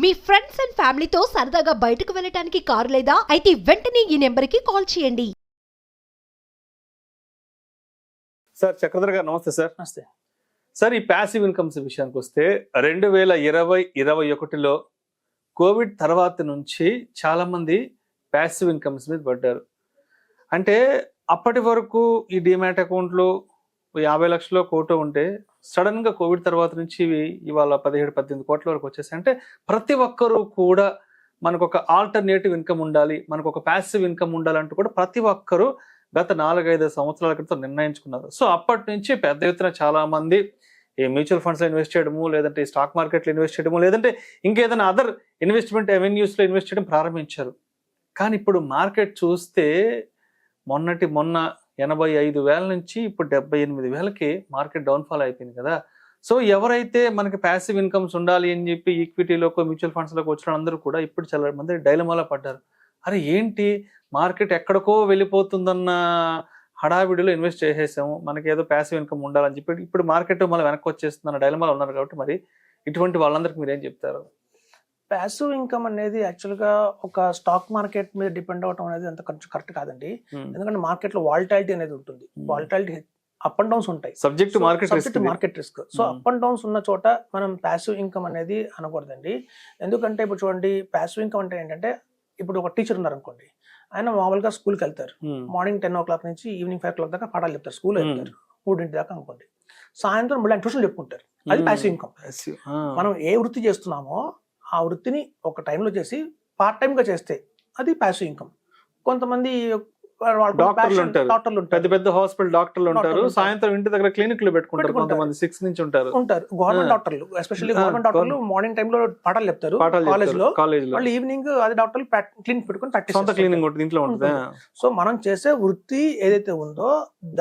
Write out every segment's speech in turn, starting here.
Me friends and ఫ్యామిలీతో సరదాగా బయటకు వెళ్ళటానికి కారు లేదా అయితే వెంటనే ఈ నెంబర్కి కాల్ చేయండి. సార్ చక్రధర్ గారు నమస్తే సార్. నమస్తే సార్, ఈ ప్యాసివ్ ఇన్కమ్స్ విషయానికి వస్తే 2020-21లో కోవిడ్ తర్వాత నుంచి చాలా మంది ప్యాసివ్ ఇన్కమ్స్ మీద పడ్డారు. అంటే అప్పటి వరకు ఈ డిమాట్ అకౌంట్లు 50 లక్షలు కోట ఉంటే సడన్ గా కోవిడ్ తర్వాత నుంచి ఇవాళ 17-18 కోట్ల వరకు వచ్చేసాయి. అంటే ప్రతి ఒక్కరూ కూడా మనకు ఒక ఆల్టర్నేటివ్ ఇన్కమ్ ఉండాలి, మనకు ఒక ప్యాసివ్ ఇన్కమ్ ఉండాలంటూ కూడా ప్రతి ఒక్కరూ గత 4-5 సంవత్సరాల క్రితం నిర్ణయించుకున్నారు. సో అప్పటి నుంచి పెద్ద ఎత్తున చాలా మంది ఈ మ్యూచువల్ ఫండ్స్ లో ఇన్వెస్ట్ చేయడము, లేదంటే స్టాక్ మార్కెట్ లో ఇన్వెస్ట్ చేయడము, లేదంటే ఇంకేదైనా అదర్ ఇన్వెస్ట్మెంట్ అవెన్యూస్ లో ఇన్వెస్ట్ చేయడం ప్రారంభించారు. కానీ ఇప్పుడు మార్కెట్ చూస్తే మొన్న 85,000 నుంచి ఇప్పుడు 78,000కి మార్కెట్ డౌన్ఫాల్ అయిపోయింది కదా. సో ఎవరైతే మనకి ప్యాసివ్ ఇన్కమ్స్ ఉండాలి అని చెప్పి ఈక్విటీలోకి మ్యూచువల్ ఫండ్స్ లోకి వచ్చిన అందరూ కూడా ఇప్పుడు చాలా మంది డైలమాలో పడ్డారు. అరే ఏంటి మార్కెట్ ఎక్కడికో వెళ్ళిపోతుందన్న హడావిడిలో ఇన్వెస్ట్ చేసేసాము, మనకి ఏదో ప్యాసివ్ ఇన్కమ్ ఉండాలని చెప్పి ఇప్పుడు మార్కెట్ మళ్ళీ వెనక్కి వచ్చేస్తుందన్న డైలమాలో ఉన్నారు. కాబట్టి మరి ఇటువంటి వాళ్ళందరికీ మీరు ఏం చెప్తారు? ప్యాసివ్ ఇన్కమ్ అనేది యాక్చువల్గా ఒక స్టాక్ మార్కెట్ మీద డిపెండ్ అవడం అనేది అంత కొంచెం కరెక్ట్ కాదండి. ఎందుకంటే మార్కెట్ లో వాలటాలిటీ అనేది ఉంటుంది. వాలటాలిటీ అప్ అండ్ డౌన్స్ ఉంటాయి, subject market risk. So up and downs ఉన్న చోట మనం ప్యాసివ్ ఇన్కమ్ అనేది అనకూడదండి. ఎందుకంటే ఇప్పుడు చూడండి, ప్యాసివ్ ఇన్కమ్ అంటే ఏంటంటే, ఇప్పుడు ఒక టీచర్ ఉన్నారు అనుకోండి, ఆయన మామూలుగా స్కూల్కి వెళ్తారు. మార్నింగ్ 10 o'clock నుంచి ఈవినింగ్ 5 o'clock దాకా పాఠాలు చెప్తారు, స్కూల్ వెళ్తారు 3 దాకా అనుకోండి. సాయంత్రం మళ్ళీ ట్యూషన్ చెప్పుకుంటారు. అది ప్యాసివ్ ఇన్కమ్. మనం ఏ వృత్తి చేస్తున్నామో ఆ వృత్తిని ఒక టైంలో చేసి పార్ట్ టైం గా చేస్తే అది ప్యాసివ్ ఇన్కమ్. కొంతమంది డాక్టర్లు ఉంటారు, పెద్ద పెద్ద హాస్పిటల్ డాక్టర్లు ఉంటారు, సాయంత్రం ఇంటి దగ్గర క్లినిక్లు పెట్టుకుంటారు, కొంతమంది 6 నుంచి ఉంటారు. గవర్నమెంట్ డాక్టర్లు, ఎస్పెషల్లీ గవర్నమెంట్ డాక్టర్లు మార్నింగ్ టైమ్ లో పాఠాలు చెప్తారు కాలేజ్ లో, వాళ్ళు ఈవినింగ్ అది డాక్టర్లు క్లినిక్ పెట్టుకుని ప్రాక్టీస్ క్లినిక్ ఇంట్లో ఉంటుంది. సో మనం చేసే వృత్తి ఏదైతే ఉందో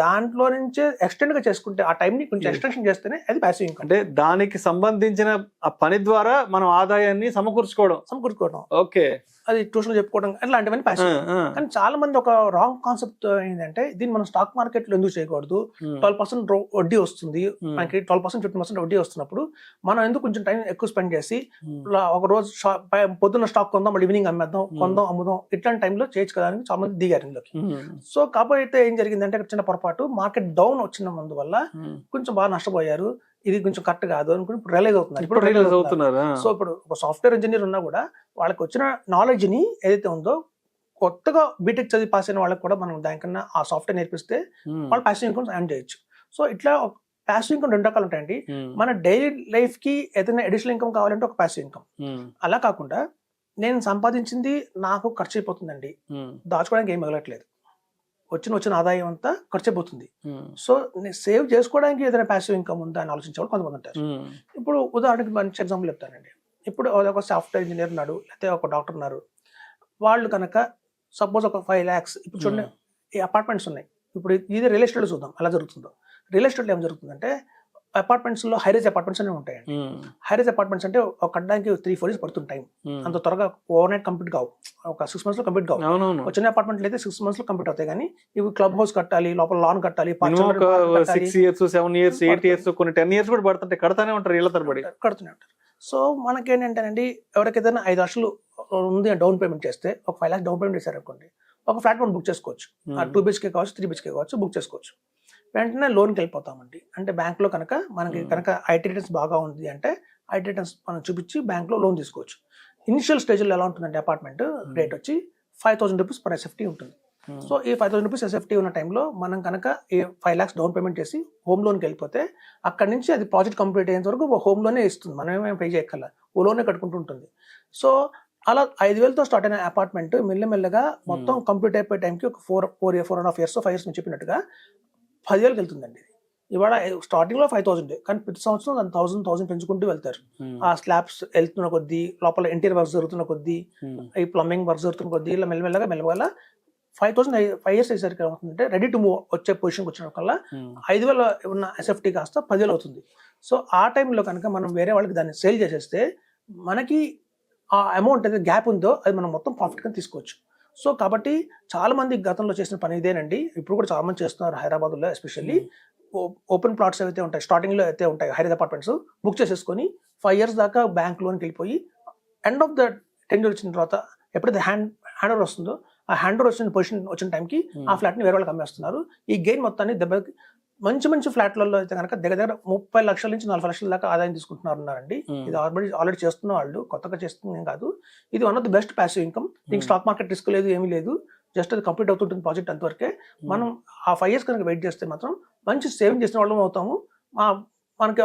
దాంట్లో నుంచే ఎక్స్టెండ్ గా చేసుకుంటే, ఆ టైం ని కొంచెం ఎక్స్టెన్షన్ చేస్తేనే అది ప్యాసివ్ ఇన్కమ్. అంటే దానికి సంబంధించిన ఆ పని ద్వారా మనం ఆదాయాన్ని సమకూర్చుకోవడం. ఓకే, అది ట్యూషన్ చెప్పుకోవడం ఇలాంటివన్నీ ప్యాసివ్. కానీ చాలా మంది ఒక రాంగ్ కాన్సెప్ట్ ఏంటంటే, దీన్ని మనం స్టాక్ మార్కెట్ లో ఎందుకు చేయకూడదు, 12% వడ్డీ వస్తుంది మనకి, 12% 15% వడ్డీ వస్తున్నప్పుడు మనం ఎందుకు కొంచెం టైం ఎక్కువ స్పెండ్ చేసి ఒక రోజు పొద్దున్న స్టాక్ కొందాం, మళ్ళీ ఈవినింగ్ అమ్మేద్దాం, కొందాం అమ్ముదాం, ఇట్లాంటి టైంలో చేయొచ్చు కదా అని చాలా మంది దిగారు ఇందులోకి. సో కాబట్టి ఏం జరిగిందంటే, చిన్న పొరపాటు, మార్కెట్ డౌన్ వచ్చిన మందు వల్ల కొంచెం బాగా నష్టపోయారు. ఇది కొంచెం కరెక్ట్ కాదు అనుకుని ఇప్పుడు రియలైజ్ అవుతున్నారు. సో ఇప్పుడు ఒక సాఫ్ట్వేర్ ఇంజనీర్ ఉన్నా కూడా వాళ్ళకి వచ్చిన నాలెడ్జ్ ని ఏదైతే ఉందో, కొత్తగా బీటెక్ చదివి పాస్ అయిన వాళ్ళకి కూడా మనం దానికన్నా ఆ సాఫ్ట్వేర్ నేర్పిస్తే వాళ్ళు ప్యాసివ్ ఇన్కమ్ ఎర్న్ చేయొచ్చు. సో ఇట్లా ప్యాసివ్ ఇన్కమ్ 2 రకాలు ఉంటాయండి. మన డైలీ లైఫ్ కి ఏదైనా అడిషనల్ ఇన్కమ్ కావాలంటే ఒక ప్యాసివ్ ఇన్కమ్. అలా కాకుండా నేను సంపాదించింది నాకు ఖర్చు అయిపోతుందండి, దాచుకోవడానికి ఏం మిగలట్లేదు, వచ్చిన ఆదాయం అంతా ఖర్చు అయిపోతుంది, సో నేను సేవ్ చేసుకోవడానికి ఏదైనా ప్యాసివ్ ఇన్కమ్ ఉందా అని ఆలోచించేవాళ్ళు కొంతమంది ఉంటారు. ఇప్పుడు ఉదాహరణకి మంచి ఎగ్జాంపుల్ చెప్తానండి. ఇప్పుడు ఒక సాఫ్ట్వేర్ ఇంజనీర్ ఉన్నాడు, లేకపోతే ఒక డాక్టర్ ఉన్నారు. వాళ్ళు కనుక సపోజ్ ఒక 5 lakhs, ఇప్పుడు చూడండి ఈ అపార్ట్మెంట్స్ ఉన్నాయి. ఇప్పుడు ఇది రియల్ ఎస్టేట్ జరుగుతుందో ఎలా జరుగుతుందో. రియల్ ఎస్టేట్లో ఏం జరుగుతుందంటే, అపార్ట్మెంట్స్ లో హైరేజ్ అపార్ట్మెంట్స్ అనేవి ఉంటాయండి. హైరేజ్ అపార్ట్మెంట్స్ అంటే ఒక కట్టడానికి 3-4 years పడుతుంది టైం. అంత త్వరగా ఓవర్ నైట్ కంప్లీట్ కావు, ఒక 6 months లో కంప్లీట్ కావు. వచ్చిన అపార్ట్మెంట్లు అయితే 6 months లో కంప్లీట్ అవుతాయి. కానీ ఇవి క్లబ్ హౌస్ కట్టాలి, లోపల లాన్ కట్టాలి, 6 years 7 years 8 years కొన్ని 10 years కూడా పడుతుంటే కడతానే ఉంటారు, ఇళ్ళ తరబడి కడుతూనే ఉంటారు. సో మనకేంటంటేనండి, ఎవరికైనా 5 లక్షలు ఉంది డౌన్ పేమెంట్ చేస్తే, ఒక 5 lakhs డౌన్ పేమెంట్ చేశారు అనుకోండి, ఒక ఫ్లాట్ మనం బుక్ చేసుకోవచ్చు. 2 BHK కావచ్చు, 3 BHK కావచ్చు, బుక్ చేసుకోవచ్చు. వెంటనే లోన్కి వెళ్ళిపోతామండి. అంటే బ్యాంక్లో కనుక మనకి కనుక ఐటీ రిటర్న్స్ బాగా ఉంది అంటే, ఐటీ రిటర్న్స్ మనం చూపించి బ్యాంక్లో లోన్ తీసుకోవచ్చు. ఇనిషియల్ స్టేజ్లో ఎలా ఉంటుందంటే, అపార్ట్మెంట్ రేట్ వచ్చి 5,000 rupees per SFT ఉంటుంది. సో ఈ 5,000 rupees SFT ఉన్న టైంలో మనం కనుక 5 lakhs డౌన్ పేమెంట్ చేసి హోమ్ లోన్కి వెళ్ళిపోతే, అక్కడి నుంచి అది ప్రాజెక్ట్ కంప్లీట్ అయ్యేంత వరకు హోమ్ లోనే ఇస్తుంది, మనమేమేమి పే చేయక్కర్లా, ఓ లోనే కట్టుకుంటూ ఉంటుంది. సో అలా 5,000తో స్టార్ట్ అయిన అపార్ట్మెంట్ మెల్లమెల్లగా మొత్తం కంప్లీట్ అయిపోయే టైంకి ఒక 4.5 years 5 years అని చెప్పినట్టుగా 10,000కి వెళ్తుందండి. ఇవాళ స్టార్టింగ్ లో 5,000, కానీ ప్రతి సంవత్సరం దాన్ని 1,000 పెంచుకుంటూ వెళ్తారు. ఆ స్లాబ్స్ వెళ్తున్న కొద్దీ, లోపల ఇంటీరియర్ వర్క్స్ జరుగుతున్న కొద్దీ, ఈ ప్లంబింగ్ వర్క్స్ జరుగుతున్న కొద్దీ, ఇలా మెల్లమెల్లగా 5,000 5 years అయ్యేసరికి ఏమవుతుందంటే, రెడీ టు మూవ్ వచ్చే పొజిషన్కి వచ్చినప్పుడల్లా 5,000 ఉన్న SFT కాస్త 10,000 అవుతుంది. సో ఆ టైంలో కనుక మనం వేరే వాళ్ళకి దాన్ని సేల్ చేసేస్తే, మనకి ఆ అమౌంట్ ఏదైతే గ్యాప్ ఉందో అది మనం మొత్తం ప్రాఫిట్ గా తీసుకోవచ్చు. సో కాబట్టి చాలా మంది గతంలో చేసిన పని ఇదేనండి. ఇప్పుడు కూడా చాలా మంది చేస్తున్నారు హైదరాబాద్లో. ఎస్పెషల్లీ ఓపెన్ ప్లాట్స్ అయితే ఉంటాయి, స్టార్టింగ్లో అయితే ఉంటాయి హైరేజ్ అపార్ట్మెంట్స్, బుక్ చేసేసుకొని 5 years దాకా బ్యాంక్ లోన్కి వెళ్ళిపోయి ఎండ్ ఆఫ్ ద టెన్యూర్ వచ్చిన తర్వాత ఎప్పుడైతే హ్యాండ్ ఓవర్ వస్తుందో ఆ హ్యాండ్ ఓవర్ వచ్చిన పొజిషన్ వచ్చిన టైంకి ఆ ఫ్లాట్ని వేరే వాళ్ళకి అమ్మేస్తున్నారు. ఈ గెయిన్ మొత్తాన్ని దెబ్బకి మంచి ఫ్లాట్లలో అయితే కనుక దగ్గర 30 లక్షల నుంచి 40 లక్షల దాకా ఆదాయం తీసుకుంటున్నారండి. ఇది ఆల్రెడీ చేస్తున్న వాళ్ళు, కొత్తగా చేస్తుంది కాదు. ఇది one of the best passive income. దీనికి స్టాక్ మార్కెట్ రిస్క్ లేదు, ఏమీ లేదు. జస్ట్ అది కంప్లీట్ అవుతుంటుంది ప్రాజెక్ట్ అంతవరకే. మనం ఆ 5 years కనుక వెయిట్ చేస్తే మాత్రం మంచి సేవింగ్ చేసిన వాళ్ళం అవుతాము. మనకి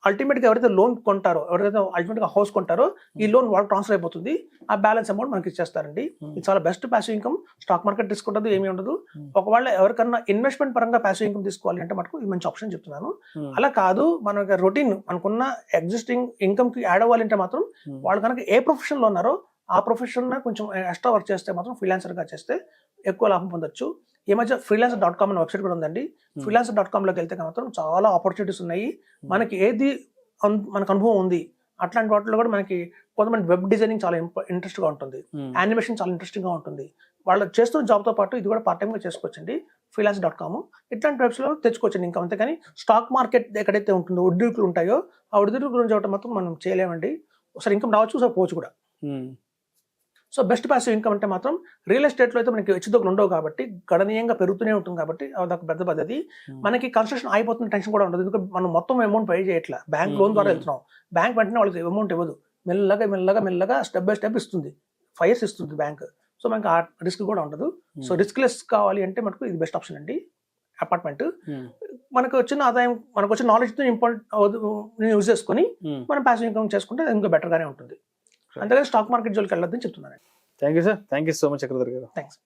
అల్టిమేట్గా ఎవరైతే లోన్ కొంటారో, ఎవరైతే అల్టిమేట్గా హౌస్ కొంటారో, ఈ లోన్ వాళ్ళకి ట్రాన్స్ఫర్ అయిపోతుంది. ఆ బ్యాలెన్స్ అమౌంట్ మనకి ఇచ్చేస్తారండి. ఇది చాలా best passive income. Stock market risk ఉండదు, ఏమీ ఉండదు. ఒకవేళ ఎవరికన్నా ఇన్వెస్ట్మెంట్ పరంగా ప్యాసివ్ ఇన్కమ్ తీసుకోవాలి అంటే మటుకు ఇది మంచి ఆప్షన్ చెప్తున్నాను. అలా కాదు, మనకి రొటీన్ మనకున్న ఎగ్జిస్టింగ్ ఇన్కమ్ కి యాడ్ అవ్వాలంటే మాత్రం వాళ్ళు కనుక ఏ ప్రొఫెషన్ లో ఉన్నారో ఆ ప్రొఫెషన్ కొంచెం ఎక్స్ట్రా వర్క్ చేస్తే మాత్రం ఫ్రీలాన్సర్ గా చేస్తే ఎక్కువ లాభం పొందొచ్చు. ఈ మధ్య freelancer.com అనే వెబ్సైట్ కూడా ఉందండి. freelancer.com లోకి వెళ్తే మాత్రం చాలా ఆపర్చునిటీస్ ఉన్నాయి. మనకి ఏది మనకు అనుభవం ఉంది అట్లాంటి వాటిలో కూడా మనకి కొంతమంది వెబ్ డిజైనింగ్ చాలా ఇంట్రెస్ట్ గా ఉంటుంది, యానిమేషన్ చాలా ఇంట్రెస్టింగ్ గా ఉంటుంది. వాళ్ళు చేస్తున్న జాబ్ తో పాటు ఇది కూడా పార్ట్ టైం గా చేసుకోవచ్చండి. freelancer.com ఇట్లాంటి వెబ్సైట్ లో తెచ్చుకోవచ్చండి ఇంకా. అంతేగాని స్టాక్ మార్కెట్ ఎక్కడైతే ఉంటుందో ఒడిదుడుకులు ఉంటాయో ఆ ఒడిదుడుకుల గురించి ఒకటి మాత్రం మనం చేయలేమండి. ఒకసారి ఇన్కమ్ రావచ్చు, ఒకసారి పోవచ్చు కూడా. సో బెస్ట్ ప్యాసివ్ ఇన్కమ్ అంటే మాత్రం రియల్ ఎస్టేట్ లో అయితే మనకి హెచ్చుతగ్గులు ఉండవు కాబట్టి గణనీయంగా పెరుగుతూనే ఉంటుంది కాబట్టి అదొక పెద్ద పద్ధతి. మనకి కన్స్ట్రక్షన్ అయిపోతున్న టెన్షన్ కూడా ఉండదు, ఎందుకంటే మనం మొత్తం అమౌంట్ పే చేయట్లా. బ్యాంక్ లోన్ ద్వారా వెళ్తున్నాం, బ్యాంక్ వెంటనే వాళ్ళకి అమౌంట్ ఇవ్వదు, మెల్లగా స్టెప్ బై స్టెప్ ఇస్తుంది. 5 years ఇస్తుంది బ్యాంక్. సో మనకి ఆ రిస్క్ కూడా ఉండదు. సో రిస్క్ లెస్ కావాలి అంటే మనకు ఇది బెస్ట్ ఆప్షన్ అండి. అపార్ట్మెంట్ మనకు వచ్చిన ఆదాయం, మనకు వచ్చిన నాలెడ్జ్ తో యూజ్ చేసుకొని మనం ప్యాసివ్ ఇన్కమ్ చేసుకుంటే ఇంకా బెటర్ గానే ఉంటుంది. అంతేగాని స్టాక్ మార్కెట్ జోలికి వెళ్ళొద్దని చెప్తున్నాను. Thank you sir, thank you so much Chakradhar గారు. థ్యాంక్స్.